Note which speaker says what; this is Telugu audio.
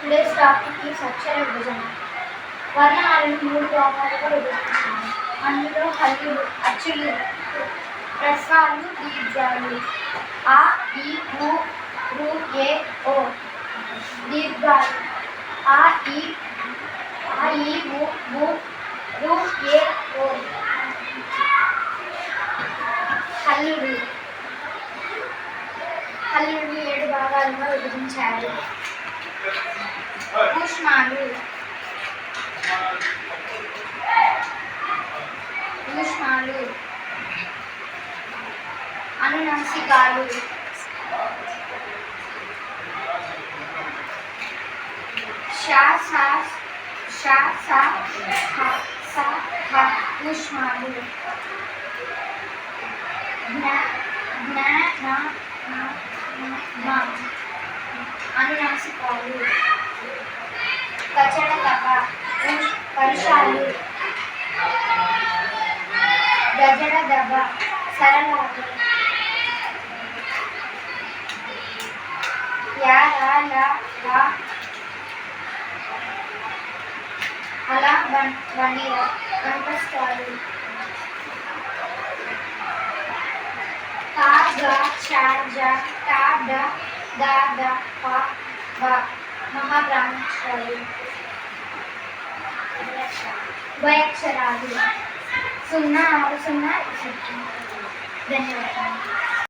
Speaker 1: Today's topic is అక్షర విభజన. వర్ణాలను 3 భాగాలుగా విభజించాము. అందులో హల్లులు, అచ్చులు, హ్రస్వాలు, దీర్ఘాలు. ఆ, ఈ, ఉ, రు, ఏ, ఓ. దీర్ఘాలు ఆ, ఈ, ఉ, రు, ఏ, ఓ. హల్లులు 7 భాగాలుగా విభజించారు. ఊష్మాలు అనునాసికాలు ఊష్మాలు అనునాసికాలు కచడకప పరుషాలు గజడ దబ సరళాలు అలా బండిర కంఠస్థాలు ఉభయక్షరాలు 0 6 0 ధన్యవాదాలు.